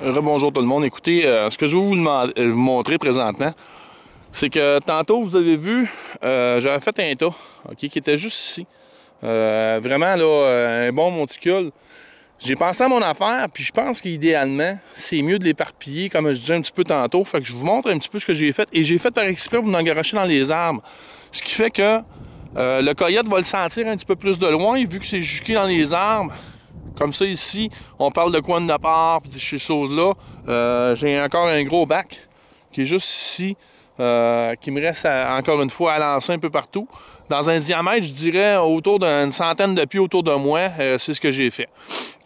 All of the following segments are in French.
Rebonjour tout le monde. Écoutez, ce que je vais vous montrer présentement, c'est que tantôt, vous avez vu, j'avais fait un tas, ok, qui était juste ici. Vraiment, là, un bon monticule. J'ai pensé à mon affaire, puis je pense qu'idéalement, c'est mieux de l'éparpiller, comme je disais un petit peu tantôt. Fait que je vous montre un petit peu ce que j'ai fait. Et j'ai fait par exprès pour m'engarocher dans les arbres. Ce qui fait que le coyote va le sentir un petit peu plus de loin, vu que c'est juqué dans les arbres. Comme ça, ici, on parle de coin de part, puis ces choses-là. J'ai encore un gros bac qui est juste ici, qui me reste encore une fois à lancer un peu partout. Dans un diamètre, je dirais, autour d'une centaine de pieds autour de moi, c'est ce que j'ai fait.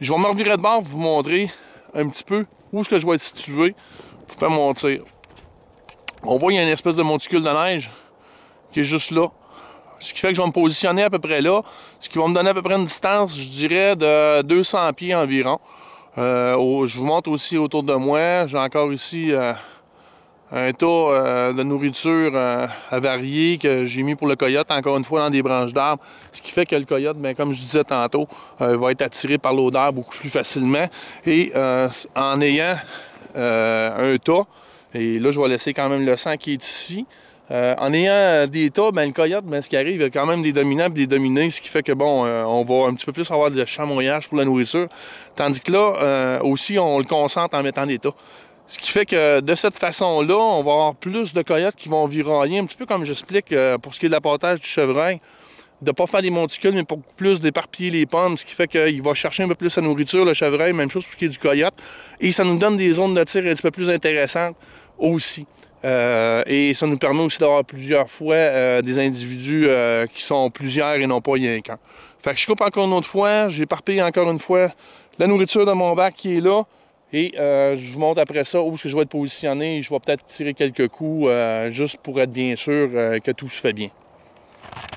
Je vais me revirer de bord pour vous montrer un petit peu où est-ce que je vais être situé pour faire mon tir. On voit qu'il y a une espèce de monticule de neige qui est juste là. Ce qui fait que je vais me positionner à peu près là, ce qui va me donner à peu près une distance, je dirais, de 200 pieds environ. Je vous montre aussi autour de moi, j'ai encore ici un tas de nourriture avariée que j'ai mis pour le coyote, encore une fois dans des branches d'arbres. Ce qui fait que le coyote, bien, comme je disais tantôt, va être attiré par l'odeur beaucoup plus facilement. Et en ayant un tas, et là je vais laisser quand même le sang qui est ici, en ayant des tas, ben, le coyote, ben, ce qui arrive, il y a quand même des dominants et des dominés, ce qui fait que bon, on va un petit peu plus avoir de chamoyage pour la nourriture. Tandis que là, aussi, on le concentre en mettant des tas. Ce qui fait que de cette façon-là, on va avoir plus de coyotes qui vont virailler, un petit peu comme j'explique pour ce qui est de l'appâtage du chevreuil, de ne pas faire des monticules, mais pour plus d'éparpiller les pommes, ce qui fait qu'il va chercher un peu plus sa nourriture, le chevreuil, même chose pour ce qui est du coyote. Et ça nous donne des zones de tir un petit peu plus intéressantes aussi. Et ça nous permet aussi d'avoir plusieurs fois des individus qui sont plusieurs et non pas rien qu'un. Fait que je coupe encore une autre fois, j'éparpille encore une fois la nourriture de mon bac qui est là. Et je vous montre après ça où est-ce que je vais être positionné. Je vais peut-être tirer quelques coups juste pour être bien sûr que tout se fait bien.